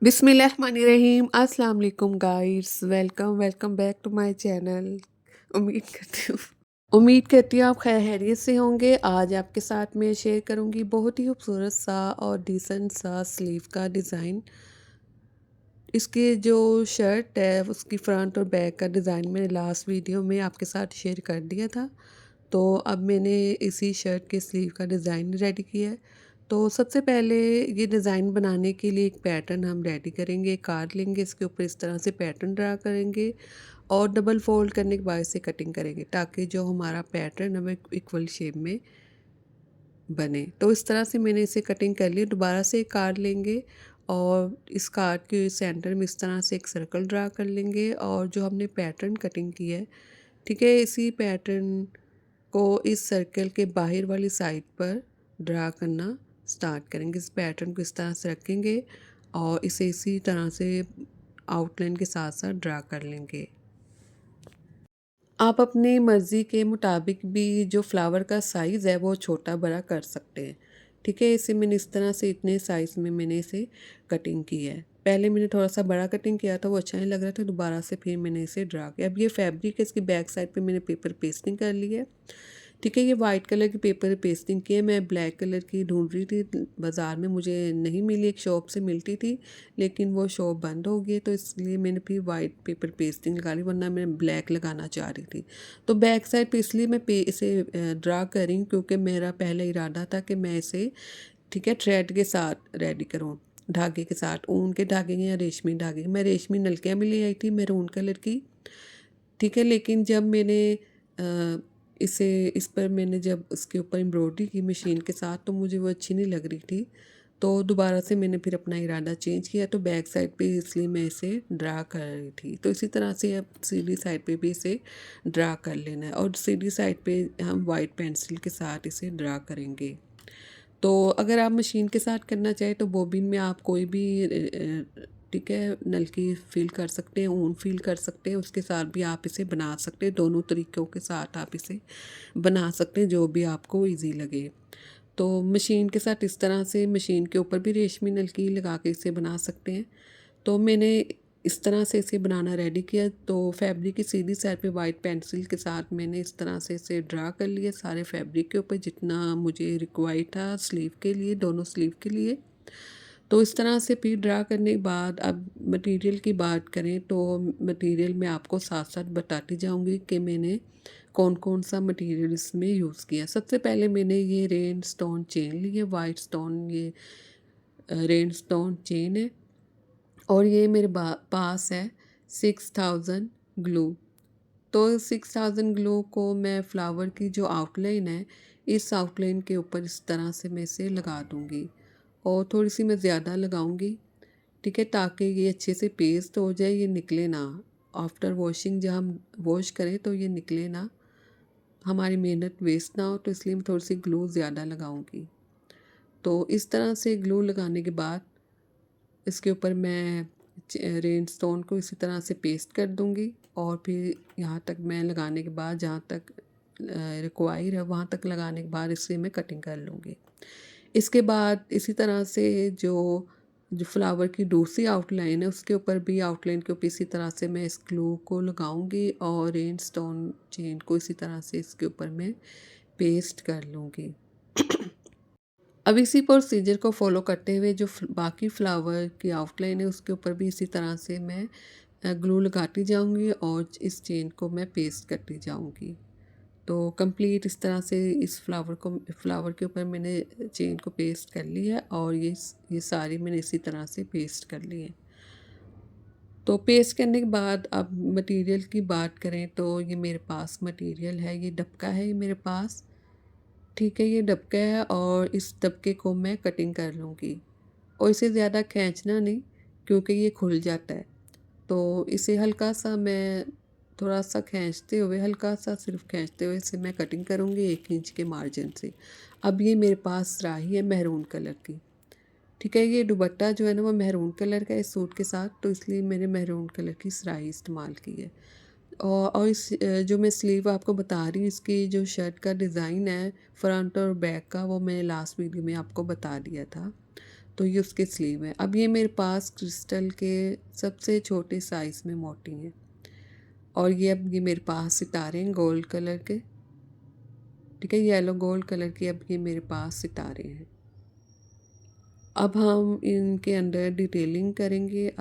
बिस्मिल्लाहिर्रहमानिर्रहीम अस्सलाम वालेकुम guys welcome back to my channel. उम्मीद करती हूँ आप खैरियत से होंगे। आज आपके साथ मैं शेयर करूँगी बहुत ही खूबसूरत सा और डिसेंट सा स्लीव का डिज़ाइन। इसकी जो शर्ट है उसकी फ्रंट और बैक का डिज़ाइन मैंने लास्ट वीडियो में आपके साथ शेयर कर दिया था। तो अब मैंने इसी शर्ट के स्लीव का डिज़ाइन रेडी किया है। तो सबसे पहले ये डिज़ाइन बनाने के लिए एक पैटर्न हम रेडी करेंगे, एक कार्ड लेंगे, इसके ऊपर इस तरह से पैटर्न ड्रा करेंगे और डबल फोल्ड करने के बाद इसे कटिंग करेंगे ताकि जो हमारा पैटर्न है वो इक्वल शेप में बने। तो इस तरह से मैंने इसे कटिंग कर ली। दोबारा से एक कार्ड लेंगे और इस कार्ड के सेंटर में इस तरह से एक सर्कल ड्रा कर लेंगे और जो हमने पैटर्न कटिंग किया है, ठीक है, इसी पैटर्न को इस सर्कल के बाहर वाली साइड पर ड्रा करना स्टार्ट करेंगे। इस पैटर्न को इस तरह से रखेंगे और इसे इसी तरह से आउटलाइन के साथ साथ ड्रा कर लेंगे। आप अपनी मर्ज़ी के मुताबिक भी जो फ्लावर का साइज़ है वो छोटा बड़ा कर सकते हैं। ठीक है, इसे मैंने इस तरह से इतने साइज़ में मैंने इसे कटिंग की है। पहले मैंने थोड़ा-सा बड़ा कटिंग किया था, वो अच्छा नहीं लग रहा था, दोबारा से फिर मैंने इसे ड्रा किया। अब ये फैब्रिक है, इसकी बैक साइड पे मैंने पेपर पेस्टिंग कर ली है। ठीक है, ये वाइट कलर की पेपर पेस्टिंग की है। मैं ब्लैक कलर की ढूँढ रही थी, बाज़ार में मुझे नहीं मिली, एक शॉप से मिलती थी, लेकिन वो शॉप बंद हो गई, तो इसलिए मैंने फिर वाइट पेपर पेस्टिंग लगा ली, वरना मैं ब्लैक लगाना चाह रही थी। तो बैक साइड पे इसलिए मैं इसे ड्रा कर रही हूँ क्योंकि मेरा पहला इरादा था कि मैं इसे, ठीक है, थ्रेड के साथ रेडी करूँ, धागे के साथ, ऊन के धागे या रेशमी धागे। मैं रेशमी नलकियाँ भी ले आई थी मैरून कलर की, ठीक है, लेकिन जब मैंने अ, इसे इस पर मैंने जब इसके ऊपर एम्ब्रॉयडरी की मशीन के साथ, तो मुझे वो अच्छी नहीं लग रही थी। तो दोबारा से मैंने फिर अपना इरादा चेंज किया, तो बैक साइड पे इसलिए मैं इसे ड्रा कर रही थी। तो इसी तरह से अब सीधी साइड पे भी इसे ड्रा कर लेना है और सीधी साइड पे हम वाइट पेंसिल के साथ इसे ड्रा करेंगे। तो अगर आप मशीन के साथ करना चाहें तो बॉबिन में आप कोई भी ठीक है, नलकी फ़िल कर सकते हैं, ऊन फ़िल कर सकते हैं, उसके साथ भी आप इसे बना सकते हैं। दोनों तरीक़ों के साथ आप इसे बना सकते हैं, जो भी आपको ईज़ी लगे। तो मशीन के साथ इस तरह से मशीन के ऊपर भी रेशमी नलकी लगा के इसे बना सकते हैं। तो मैंने इस तरह से इसे बनाना रेडी किया। तो फैब्रिक की सीधी साइड पे वाइट पेंसिल के साथ मैंने इस तरह से इसे ड्रा कर लिया सारे फैब्रिक के ऊपर, जितना मुझे रिक्वायर्ड था स्लीव के लिए, दोनों स्लीव के लिए। तो इस तरह से फिर ड्रा करने के बाद अब मटेरियल की बात करें तो मटेरियल मैं आपको साथ साथ बताती जाऊंगी कि मैंने कौन कौन सा मटेरियल इसमें यूज़ किया। सबसे पहले मैंने ये रेन स्टोन चेन ली है, वाइट स्टोन, ये रेन स्टोन चेन है और ये मेरे पास है 6000 ग्लू। तो 6000 ग्लू को मैं फ्लावर की जो आउटलाइन है, इस आउटलाइन के ऊपर इस तरह से मैं इसे लगा दूँगी और थोड़ी सी मैं ज़्यादा लगाऊँगी, ठीक है, ताकि ये अच्छे से पेस्ट हो जाए, ये निकले ना। आफ्टर वॉशिंग जब हम वॉश करें तो ये निकले ना, हमारी मेहनत वेस्ट ना हो, तो इसलिए मैं थोड़ी सी ग्लू ज़्यादा लगाऊँगी। तो इस तरह से ग्लू लगाने के बाद इसके ऊपर मैं रेन स्टोन को इसी तरह से पेस्ट कर दूंगी और फिर यहाँ तक मैं लगाने के बाद, जहाँ तक रिक्वायर है वहाँ तक लगाने के बाद इसे मैं कटिंग कर लूँगी। इसके बाद इसी तरह से जो जो फ्लावर की दूसरी आउटलाइन है उसके ऊपर भी, आउटलाइन के ऊपर इसी तरह से मैं इस ग्लू को लगाऊंगी और रेन स्टोन चेन को इसी तरह से इसके ऊपर मैं पेस्ट कर लूँगी। अब इसी प्रोसीजर को फॉलो करते हुए जो बाकी फ्लावर की आउटलाइन है उसके ऊपर भी इसी तरह से मैं ग्लू लगाती जाऊंगी और इस चेन को मैं पेस्ट करती जाऊंगी। तो कंप्लीट इस तरह से इस फ्लावर के ऊपर मैंने चेन को पेस्ट कर लिया और ये सारी मैंने इसी तरह से पेस्ट कर ली है। तो पेस्ट करने के बाद अब मटेरियल की बात करें तो ये मेरे पास मटेरियल है, ये डबका है, ये मेरे पास, ठीक है, ये डबका है और इस डबके को मैं कटिंग कर लूँगी और इसे ज़्यादा खींचना नहीं क्योंकि ये खुल जाता है। तो इसे हल्का सा मैं थोड़ा सा खींचते हुए, हल्का सा सिर्फ खींचते हुए इसे मैं कटिंग करूँगी 1 इंच के मार्जिन से। अब ये मेरे पास राही है मैरून कलर की, ठीक है, ये दुपट्टा जो है ना वो मैरून कलर का है इस सूट के साथ, तो इसलिए मैंने मैरून कलर की सिलाई इस्तेमाल की है। और इस जो मैं स्लीव आपको बता रही हूँ, इसकी जो शर्ट का डिज़ाइन है फ्रंट और बैक का, वो मैंने लास्ट वीडियो में आपको बता दिया था। तो ये उसके स्लीव है। अब ये मेरे पास क्रिस्टल के सबसे छोटे साइज़ में मोती हैं, और ये अब ये मेरे पास सितारे हैं गोल्ड कलर के, ठीक है, येलो गोल्ड कलर के अब ये मेरे पास सितारे हैं। अब हम इनके अंदर डिटेलिंग करेंगे,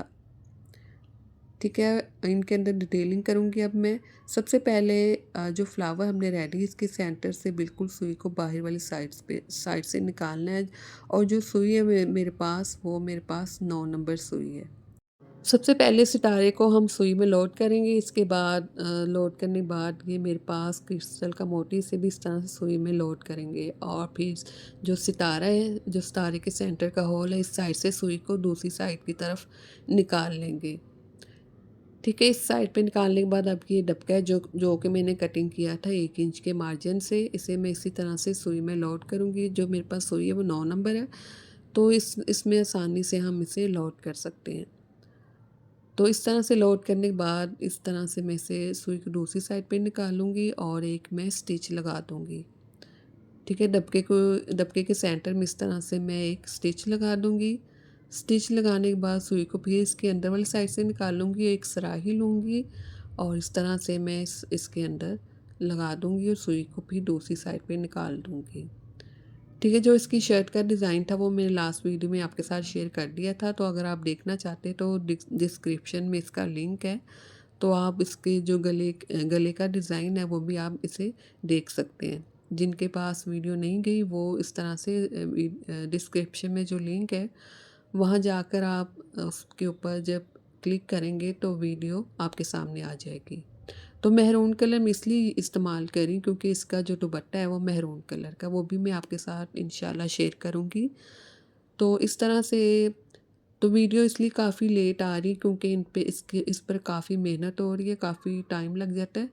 ठीक है, इनके अंदर डिटेलिंग करूँगी अब मैं। सबसे पहले जो फ्लावर हमने रेडी इसके सेंटर से बिल्कुल सुई को बाहर वाली साइड से निकालना है, और जो सुई है मेरे पास वो मेरे पास 9 नंबर सुई है। सबसे पहले सितारे को हम सुई में लोड करेंगे, इसके बाद लोड करने के बाद ये मेरे पास क्रिस्टल का मोती से भी इस तरह से सुई में लोड करेंगे, और फिर जो सितारा है, जो सितारे के सेंटर का होल है, इस साइड से सुई को दूसरी साइड की तरफ निकाल लेंगे, ठीक है। इस साइड पे निकालने के बाद अब ये डबका है जो कि मैंने कटिंग किया था 1 इंच के मार्जिन से, इसे मैं इसी तरह से सुई में लोड करूँगी। जो मेरे पास सुई है वो 9 नंबर है, तो इसमें आसानी से हम इसे लोड कर सकते हैं। तो इस तरह से लोड करने के बाद इस तरह से मैं इसे सुई को दूसरी साइड पे निकालूंगी और एक मैं स्टिच लगा दूंगी, ठीक है। डबके के सेंटर में इस तरह से मैं एक स्टिच लगा दूंगी। स्टिच लगाने के बाद सुई को फिर इसके अंदर वाली साइड से निकालूंगी, एक सराही लूँगी और इस तरह से मैं इसके अंदर लगा दूंगी और सुई को फिर दूसरी साइड पे निकाल दूंगी, ठीक है। जो इसकी शर्ट का डिज़ाइन था वो मैंने लास्ट वीडियो में आपके साथ शेयर कर दिया था, तो अगर आप देखना चाहते हैं तो डिस्क्रिप्शन में इसका लिंक है, तो आप इसके जो गले का डिज़ाइन है वो भी आप इसे देख सकते हैं। जिनके पास वीडियो नहीं गई वो इस तरह से डिस्क्रिप्शन में जो लिंक है वहाँ जाकर आप उसके ऊपर जब क्लिक करेंगे तो वीडियो आपके सामने आ जाएगी। तो मेहरून कलर मैं इसलिए इस्तेमाल करी क्योंकि इसका जो दुपट्टा है वो मेहरून कलर का, वो भी मैं आपके साथ इंशाल्लाह शेयर करूँगी। तो इस तरह से तो वीडियो इसलिए काफ़ी लेट आ रही क्योंकि इस पर काफ़ी मेहनत हो रही है, काफ़ी टाइम लग जाता है,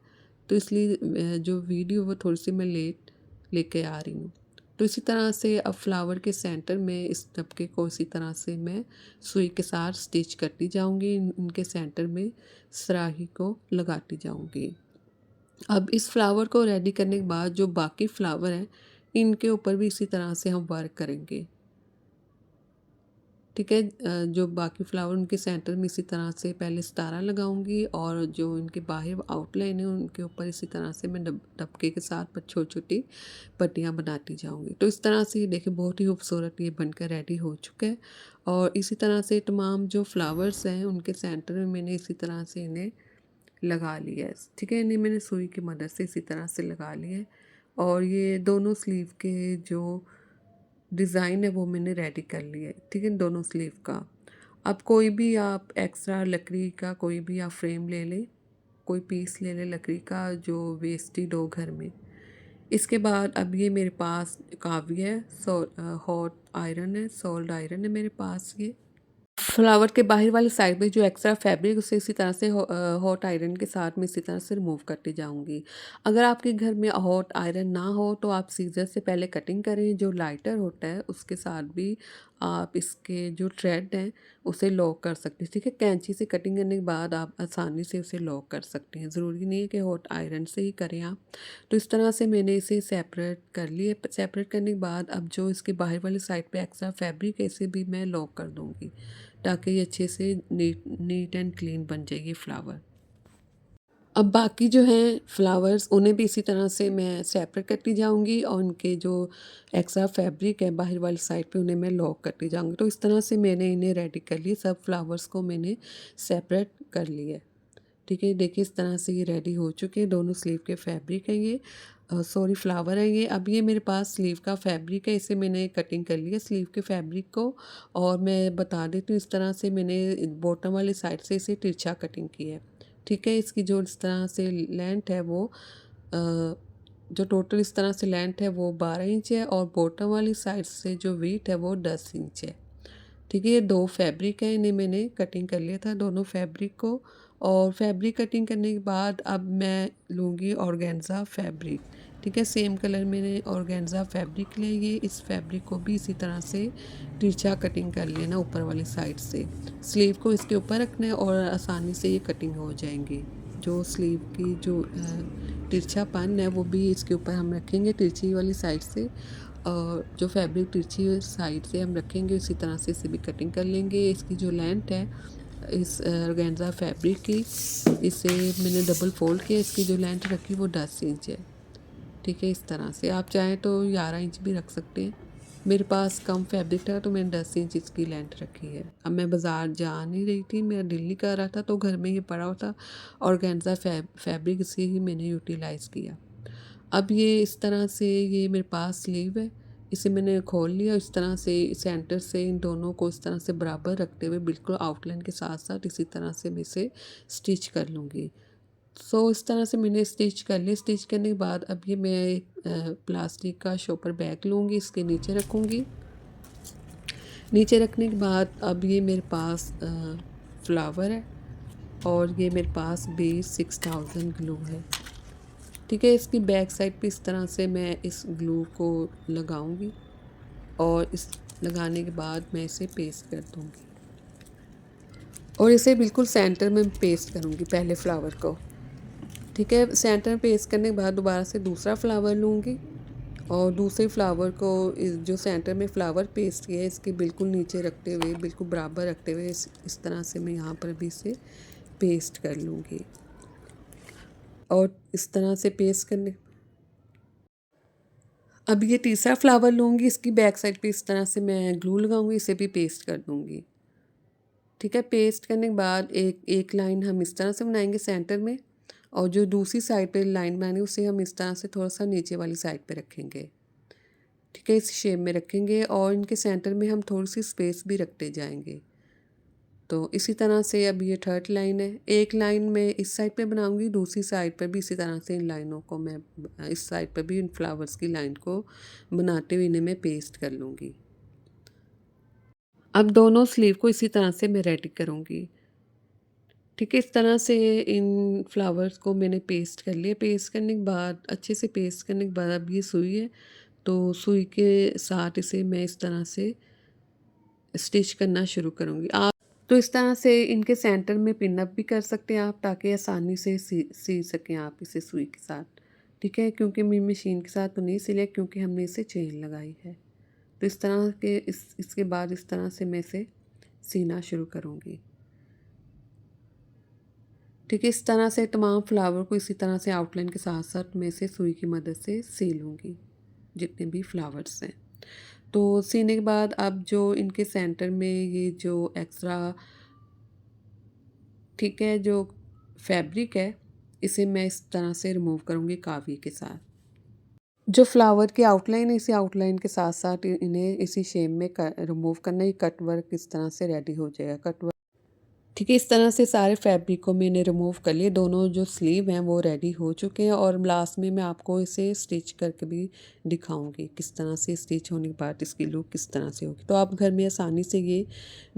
तो इसलिए जो वीडियो वो थोड़ी सी मैं लेट लेके आ रही हूँ। तो इसी तरह से अब फ्लावर के सेंटर में इस डबके को इसी तरह से मैं सुई के साथ स्टिच करती जाऊँगी, इनके सेंटर में सराही को लगाती जाऊँगी। अब इस फ्लावर को रेडी करने के बाद जो बाकी फ्लावर हैं इनके ऊपर भी इसी तरह से हम वर्क करेंगे, ठीक है। जो बाकी फ्लावर उनके सेंटर में इसी तरह से पहले सितारा लगाऊंगी और जो इनके बाहर आउटलाइन है उनके ऊपर इसी तरह से मैं डबके के साथ छोटी छोटी पट्टियाँ बनाती जाऊंगी। तो इस तरह से ये देखिए बहुत ही खूबसूरत ये बनकर रेडी हो चुका है। और इसी तरह से तमाम जो फ्लावर्स हैं उनके सेंटर में मैंने इसी तरह से इन्हें लगा लिया है, ठीक है। इन्हें मैंने सुई की मदद से इसी तरह से लगा लिया है, और ये दोनों स्लीव के जो डिज़ाइन है वो मैंने रेडी कर लिया है, ठीक है, दोनों स्लीव का। अब कोई भी आप एक्स्ट्रा लकड़ी का कोई भी आप फ्रेम ले लें, कोई पीस ले लें लकड़ी का जो वेस्टेड हो घर में। इसके बाद अब ये मेरे पास काव्य है, हॉट आयरन है, सोल्ड आयरन है मेरे पास। ये फ्लावर के बाहर वाली साइड में जो एक्स्ट्रा फैब्रिक उसे इसी तरह से हॉट आयरन के साथ में इसी तरह से रिमूव करती जाऊंगी। अगर आपके घर में हॉट आयरन ना हो तो आप सीजर से पहले कटिंग करें, जो लाइटर होता है उसके साथ भी आप इसके जो थ्रेड हैं उसे लॉक कर सकते हैं, ठीक है। कैंची से कटिंग करने के बाद आप आसानी से उसे लॉक कर सकते हैं, ज़रूरी नहीं है कि हॉट आयरन से ही करें आप। तो इस तरह से मैंने इसे सेपरेट कर लिए। सेपरेट करने के बाद अब जो इसके बाहर वाली साइड पे एक्स्ट्रा फैब्रिक है इसे भी मैं लॉक कर दूँगी ताकि ये अच्छे से नीट एंड क्लीन बन जाएगी फ्लावर। अब बाकी जो हैं फ्लावर्स उन्हें भी इसी तरह से मैं सेपरेट करती जाऊंगी और उनके जो एक्स्ट्रा फैब्रिक है बाहर वाली साइड पे उन्हें मैं लॉक करती जाऊंगी। तो इस तरह से मैंने इन्हें रेडी कर लिया, सब फ्लावर्स को मैंने सेपरेट कर लिया, ठीक है। देखिए इस तरह से ये रेडी हो चुके हैं, दोनों स्लीव के फैब्रिक हैं ये, सॉरी फ्लावर है ये। अब ये मेरे पास स्लीव का फैब्रिक है, इसे मैंने कटिंग कर लिया स्लीव के फैब्रिक को, और मैं बता देती हूँ इस तरह से मैंने बॉटम वाली साइड से इसे तिरछा कटिंग की है, ठीक है। इसकी जो इस तरह से लेंथ है वो जो टोटल इस तरह से लेंथ है वो 12 इंच है, और बॉटम वाली साइड से जो वीट है वो 10 इंच है, ठीक है। ये दो फैब्रिक है, इन्हें मैंने कटिंग कर लिया था दोनों फैब्रिक को। और फैब्रिक कटिंग करने के बाद अब मैं लूँगी ऑर्गेन्जा फैब्रिक, ठीक है। सेम कलर मैंने ऑर्गेन्जा फैब्रिक लिए, इस फैब्रिक को भी इसी तरह से तिरछा कटिंग कर लेना ऊपर वाली साइड से। स्लीव को इसके ऊपर रखना है और आसानी से ये कटिंग हो जाएंगी। जो स्लीव की जो तिरछापन है वो भी इसके ऊपर हम रखेंगे तिरछी वाली साइड से, और जो फैब्रिक तिरछी साइड से हम रखेंगे उसी तरह से इसे भी कटिंग कर लेंगे। इसकी जो लेंथ है इस ऑर्गेन्जा फैब्रिक की, इसे मैंने डबल फोल्ड किया, इसकी जो लेंथ रखी वो 10 इंच है। ठीक है, इस तरह से आप चाहें तो 11 इंच भी रख सकते हैं। मेरे पास कम फैब्रिक था तो मैंने 10 इंच इसकी लेंथ रखी है। अब मैं बाज़ार जा नहीं रही थी, मेरा दिल नहीं कर रहा था, तो घर में ही पड़ा हुआ था ऑर्गेन्जा फैब्रिक, इसे ही मैंने यूटिलाइज़ किया। अब ये इस तरह से ये मेरे पास स्लीव है, इसे मैंने खोल लिया। इस तरह से सेंटर से इन दोनों को इस तरह से बराबर रखते हुए बिल्कुल आउटलाइन के साथ साथ इसी तरह से मैं इसे स्टिच कर लूँगी। इस तरह से मैंने स्टिच कर लिया। स्टिच करने के बाद अब ये मैं एक प्लास्टिक का शॉपर बैग लूँगी, इसके नीचे रखूँगी। नीचे रखने के बाद अब ये मेरे पास फ्लावर है और ये मेरे पास B6000 ग्लू है। ठीक है, इसकी बैक साइड पे इस तरह से मैं इस ग्लू को लगाऊंगी और इस लगाने के बाद मैं इसे पेस्ट कर दूंगी और इसे बिल्कुल सेंटर में पेस्ट करूंगी पहले फ्लावर को। ठीक है, सेंटर में पेस्ट करने के बाद दोबारा से दूसरा फ्लावर लूँगी और दूसरे फ्लावर को इस जो सेंटर में फ्लावर पेस्ट किया है इसके बिल्कुल नीचे रखते हुए, बिल्कुल बराबर रखते हुए इस तरह से मैं यहाँ पर भी इसे पेस्ट कर लूँगी। और इस तरह से पेस्ट करने, अब ये तीसरा फ्लावर लूँगी, इसकी बैक साइड पे इस तरह से मैं ग्लू लगाऊंगी, इसे भी पेस्ट कर दूँगी। ठीक है, पेस्ट करने के बाद एक एक लाइन हम इस तरह से बनाएंगे सेंटर में और जो दूसरी साइड पे लाइन बनानी उसे हम इस तरह से थोड़ा सा नीचे वाली साइड पे रखेंगे। ठीक है, इस शेप में रखेंगे और इनके सेंटर में हम थोड़ी सी स्पेस भी रखते जाएंगे। तो इसी तरह से अब ये थर्ड लाइन है, एक लाइन में इस साइड पे बनाऊंगी, दूसरी साइड पर भी इसी तरह से इन लाइनों को मैं इस साइड पर भी इन फ्लावर्स की लाइन को बनाते हुए इन्हें मैं पेस्ट कर लूँगी। अब दोनों स्लीव को इसी तरह से मैं रेडी करूँगी। ठीक है, इस तरह से इन फ्लावर्स को मैंने पेस्ट कर लिया। पेस्ट करने के बाद अच्छे से पेस्ट करने के बाद अब ये सुई है, तो सुई के साथ इसे मैं इस तरह से स्टिच करना शुरू करूँगी। आप तो इस तरह से इनके सेंटर में पिन अप भी कर सकते हैं आप, ताकि आसानी से सी सकें आप इसे सुई के साथ। ठीक है, क्योंकि मैं मशीन के साथ तो नहीं सिले क्योंकि हमने इसे चेन लगाई है। तो इस तरह के इसके बाद इस तरह से मैं इसे सीना शुरू करूँगी। ठीक है, इस तरह से तमाम फ्लावर को इसी तरह से आउटलाइन के साथ साथ मैं इसे सुई की मदद से सी लूँगी, जितने भी फ्लावर्स हैं। तो सीने के बाद अब जो इनके सेंटर में ये जो एक्स्ट्रा, ठीक है, जो फैब्रिक है इसे मैं इस तरह से रिमूव करूँगी कावी के साथ। जो फ्लावर की आउटलाइन है इसी आउटलाइन के साथ साथ इन्हें इसी शेप में रिमूव करना, ये कट वर्क इस तरह से रेडी हो जाएगा। कट वर्क, ठीक है, इस तरह से सारे फैब्रिक को मैंने रिमूव कर लिए। दोनों जो स्लीव हैं वो रेडी हो चुके हैं और लास्ट में मैं आपको इसे स्टिच करके भी दिखाऊंगी किस तरह से स्टिच होने के बाद इसकी लुक किस तरह से होगी। तो आप घर में आसानी से ये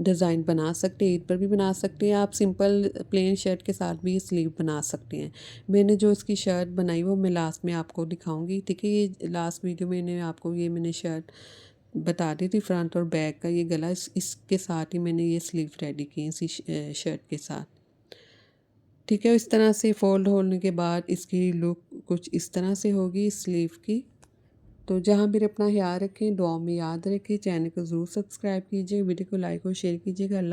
डिज़ाइन बना सकते हैं, ईद पर भी बना सकते हैं। आप सिंपल प्लेन शर्ट के साथ भी ये स्लीव बना सकते हैं। मैंने जो इसकी शर्ट बनाई वो मैं लास्ट में आपको दिखाऊँगी। ठीक है, ये लास्ट वीडियो में आपको ये मैंने शर्ट बता दी थी, फ्रंट और बैक का ये गला इसके साथ ही मैंने ये स्लीव रेडी की इसी शर्ट के साथ। ठीक है, इस तरह से फोल्ड होने के बाद इसकी लुक कुछ इस तरह से होगी स्लीव की। तो जहाँ भी अपना ख्याल रखें, दुआ में याद रखें, चैनल को ज़रूर सब्सक्राइब कीजिए, वीडियो को लाइक और शेयर कीजिएगा। अल्लाह।